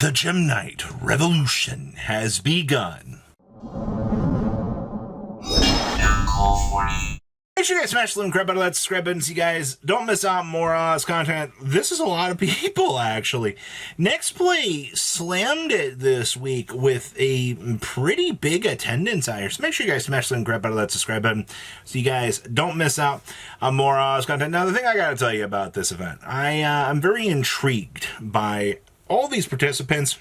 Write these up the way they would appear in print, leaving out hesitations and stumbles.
The Gem Knight revolution has begun. Make sure you guys smash the little crap out of that subscribe button so you guys don't miss out on more content. This is a lot of people, actually. Next Play slammed it this week with a pretty big attendance out here. So make sure you guys smash the little crap out of that subscribe button so you guys don't miss out on more content. Now, the thing I got to tell you about this event, I'm very intrigued by all these participants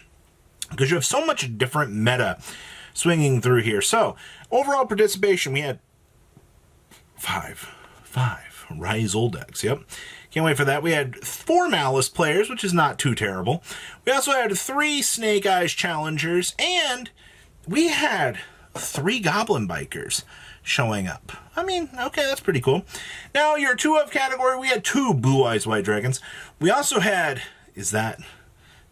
because you have so much different meta swinging through here. So, overall participation, we had five Riseol decks. Yep. Can't wait for that. We had 4 Malice players, which is not too terrible. We also had 3 Snake Eyes challengers, and we had 3 Goblin Bikers showing up. I mean, okay, that's pretty cool. Now, your 2 of category, we had 2 Blue Eyes White Dragons. We also had, is that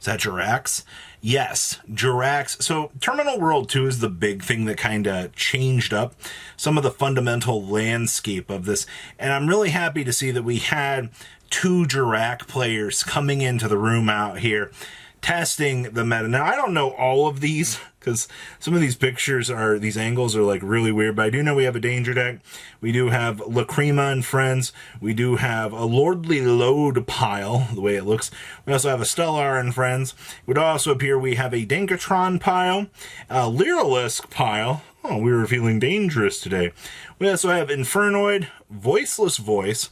Jirax? Yes, Jirax. So Terminal World 2 is the big thing that kind of changed up some of the fundamental landscape of this. And I'm really happy to see that we had 2 Jirax players coming into the room out here testing the meta. Now, I don't know all of these because some of these these angles are like really weird, but I do know we have a Danger deck. We do have Lacrima and Friends. We do have a Lordly Load pile, the way it looks. We also have a Stellar and Friends. It would also appear we have a Dankatron pile, a Lyralisk pile. Oh, we were feeling dangerous today. We also have Infernoid, Voiceless Voice.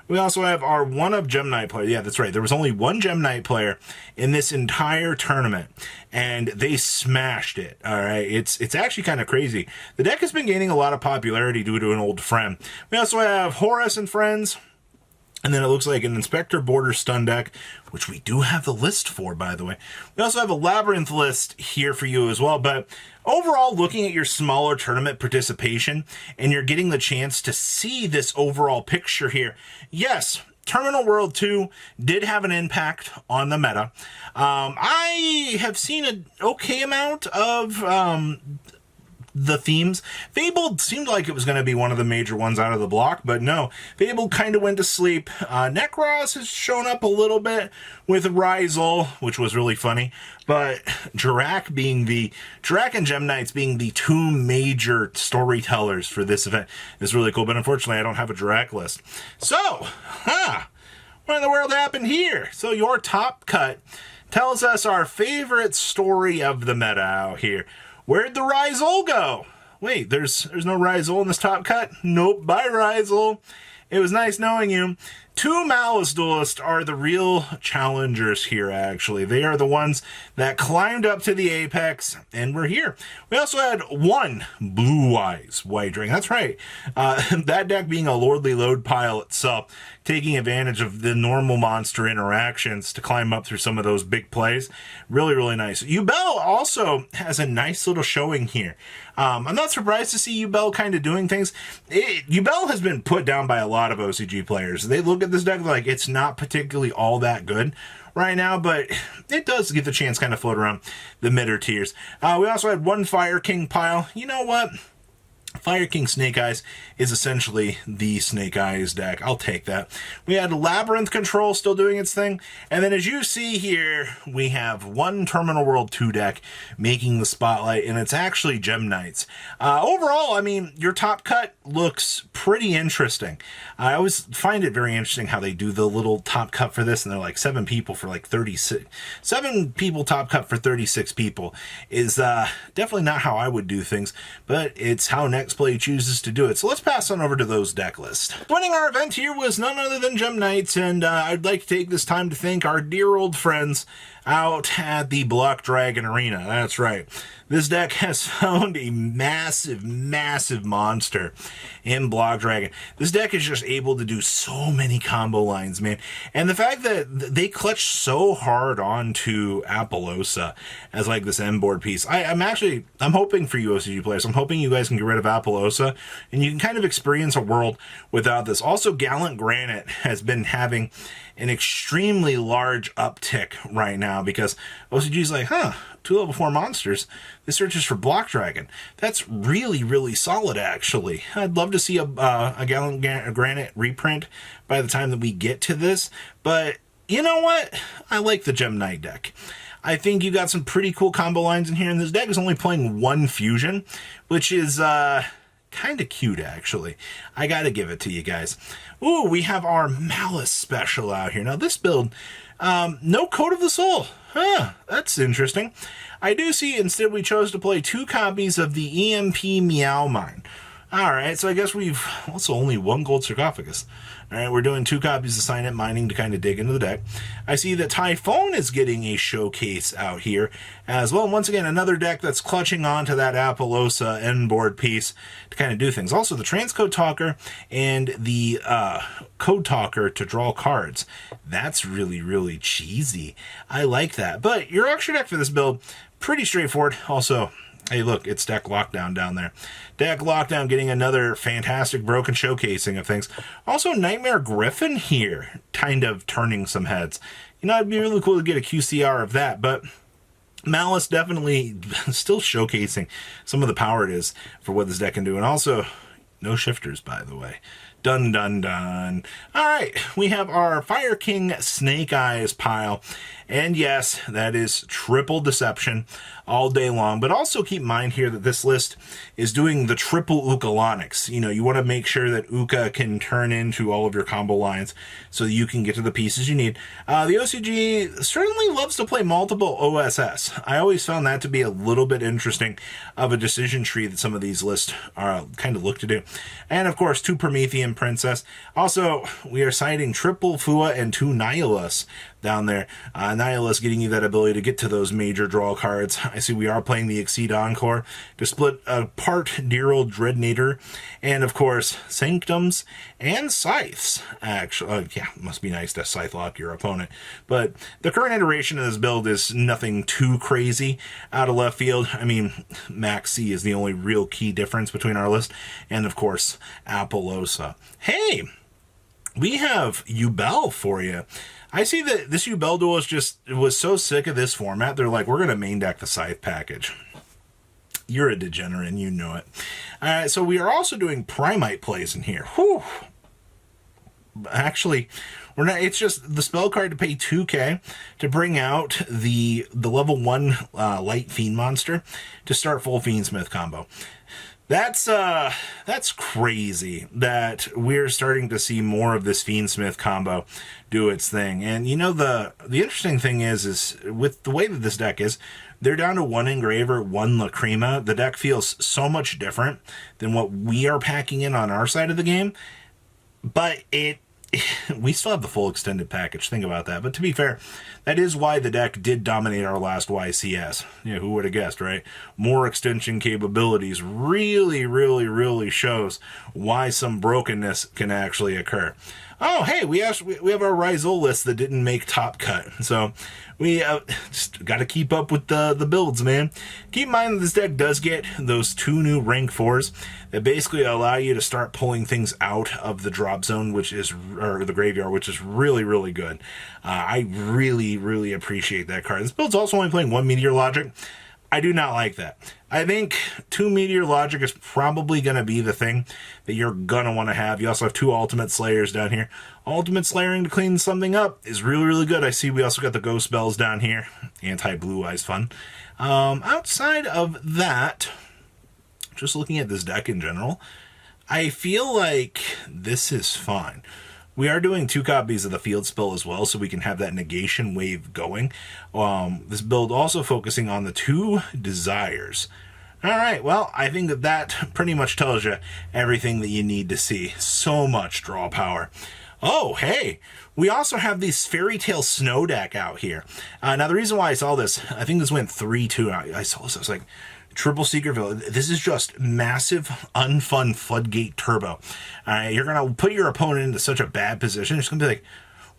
We also have our one of Gem Knight player. Yeah, that's right. There was only one Gem Knight player in this entire tournament, and they smashed it. All right, it's actually kind of crazy. The deck has been gaining a lot of popularity due to an old friend. We also have Horus and Friends, and then it looks like an Inspector Border Stun deck, which we do have the list for, by the way. We also have a Labyrinth list here for you as well, but overall, looking at your smaller tournament participation, and you're getting the chance to see this overall picture here, yes, Terminal World 2 did have an impact on the meta. I have seen an okay amount of the themes. Fabled seemed like it was going to be one of the major ones out of the block, but no. Fabled kind of went to sleep. Necros has shown up a little bit with Riseol, which was really funny. But Jirax and Gem Knights being the 2 major storytellers for this event is really cool. But unfortunately, I don't have a Jirax list. So, what in the world happened here? So your top cut tells us our favorite story of the meta out here. Where'd the Riseol go? Wait, there's no Riseol in this top cut? Nope, bye Riseol. It was nice knowing you. 2 Malice Duelists are the real challengers here, actually. They are the ones that climbed up to the apex, and we're here. We also had 1 Blue Eyes White Dragon. That's right. That deck being a Lordly Load pile itself, taking advantage of the normal monster interactions to climb up through some of those big plays. Really, really nice. Yubel also has a nice little showing here. I'm not surprised to see Yubel kind of doing things. Yubel has been put down by a lot of OCG players. They look at this deck like it's not particularly all that good right now, but it does get the chance kind of float around the midder tiers. We also had 1 Fire King pile. You know what? Fire King Snake Eyes is essentially the Snake Eyes deck. I'll take that. We had Labyrinth Control still doing its thing. And then as you see here, we have 1 Terminal World 2 deck making the spotlight, and it's actually Gem Knights. Overall, I mean, your top cut looks pretty interesting. I always find it very interesting how they do the little top cut for this, and they're like 7 people for like 36. 7 people top cut for 36 people is definitely not how I would do things, but it's how Next Play chooses to do it. So let's pass on over to those deck lists. Winning our event here was none other than Gem Knights, and I'd like to take this time to thank our dear old friends out at the Block Dragon Arena. That's right. This deck has found a massive, massive monster in Block Dragon. This deck is just able to do so many combo lines, man. And the fact that they clutch so hard onto Apollosa as like this end board piece. I'm hoping for you OCG players. I'm hoping you guys can get rid of Apollosa and you can kind of experience a world without this. Also, Gallant Granite has been having an extremely large uptick right now because OCG's like, 2 level 4 monsters. This searches for Block Dragon. That's really, really solid, actually. I'd love to see a Gallant Granite reprint by the time that we get to this, but you know what? I like the Gem Knight deck. I think you got some pretty cool combo lines in here, and this deck is only playing one fusion, which is kind of cute, actually. I gotta give it to you guys. Ooh, we have our Malice special out here. Now, this build, no Code of the Soul. Huh, that's interesting. I do see instead we chose to play 2 copies of the EMP Meow Mine. Alright, so I guess we've also only 1 gold sarcophagus. Alright, we're doing 2 copies of Signet Mining to kind of dig into the deck. I see that Typhon is getting a showcase out here as well. And once again, another deck that's clutching onto that Appaloosa end board piece to kind of do things. Also, the Transcode Talker and the Code Talker to draw cards. That's really, really cheesy. I like that. But your extra deck for this build, pretty straightforward. Also, hey, look, it's Deck Lockdown down there. Deck Lockdown getting another fantastic broken showcasing of things. Also, Nightmare Griffin here, kind of turning some heads. You know, it'd be really cool to get a QCR of that, but Malice definitely still showcasing some of the power it is for what this deck can do. And also, no shifters, by the way. Dun, dun, dun. All right, we have our Fire King Snake Eyes pile. And yes, that is triple deception all day long. But also keep in mind here that this list is doing the triple Ukalonics. You know, you want to make sure that Uka can turn into all of your combo lines so that you can get to the pieces you need. The OCG certainly loves to play multiple OSS. I always found that to be a little bit interesting of a decision tree that some of these lists are kind of look to do. And of course, 2 Promethean Princess. Also, we are citing triple Fua and 2 Nihilus down there. Nihilus getting you that ability to get to those major draw cards. I see we are playing the Exceed Encore to split apart Dear Old Dreadnator, and of course Sanctums and Scythes. Actually, yeah, must be nice to Scythe lock your opponent. But the current iteration of this build is nothing too crazy out of left field. I mean, Max C is the only real key difference between our list, and of course Appaloosa. Hey, we have Yubel for you. I see that this Yubel duel was so sick of this format, they're like, we're going to main deck the Scythe package. You're a degenerate, and you know it. So we are also doing Primite plays in here. Whew. Actually, we're not. It's just the spell card to pay 2k to bring out the level 1 Light Fiend monster to start full Fiendsmith combo. That's crazy that we're starting to see more of this Fiendsmith combo do its thing. And you know, the interesting thing is with the way that this deck is, they're down to 1 Engraver, 1 Lacrima. The deck feels so much different than what we are packing in on our side of the game. But we still have the full extended package. Think about that. But to be fair, that is why the deck did dominate our last YCS. Yeah, who would have guessed, right? More extension capabilities really, really, really shows why some brokenness can actually occur. Oh, hey, we have our Riseol list that didn't make top cut. So we just got to keep up with the builds, man. Keep in mind that this deck does get those 2 new rank 4s that basically allow you to start pulling things out of the drop zone, or the graveyard, which is really, really good. I really, really appreciate that card. This build's also only playing 1 Meteor Logic. I do not like that. I think 2 Meteor Logic is probably going to be the thing that you're going to want to have. You also have 2 Ultimate Slayers down here. Ultimate Slayering to clean something up is really, really good. I see we also got the Ghost Bells down here. Anti-Blue Eyes fun. Outside of that, just looking at this deck in general, I feel like this is fine. We are doing 2 copies of the field spell as well, so we can have that negation wave going. This build also focusing on the 2 desires. Alright, well, I think that pretty much tells you everything that you need to see. So much draw power. Oh, hey, we also have this Fairytale Snow deck out here. Now, the reason why I saw this, I think this went 3-2. I saw this, I was like, Triple Secret Villa. This is just massive, unfun Floodgate Turbo. You're going to put your opponent into such a bad position. It's going to be like,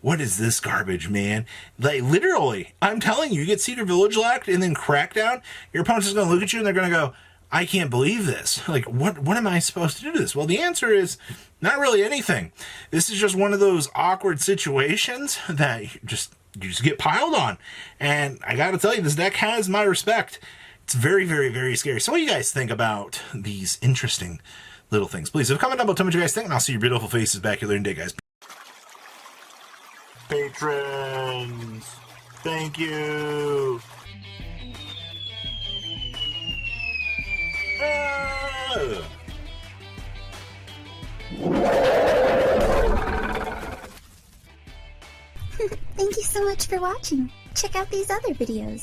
what is this garbage, man? Like, literally, I'm telling you, you get Cedar Village locked and then Crackdown, your opponent's just going to look at you and they're going to go, I can't believe this. Like, what am I supposed to do to this? Well, the answer is not really anything. This is just one of those awkward situations that you just get piled on. And I got to tell you, this deck has my respect. It's very, very, very scary. So what do you guys think about these interesting little things? Please leave a comment down below. Tell me what you guys think, and I'll see your beautiful faces back here later today, guys. Patrons! Thank you. Thank you so much for watching. Check out these other videos.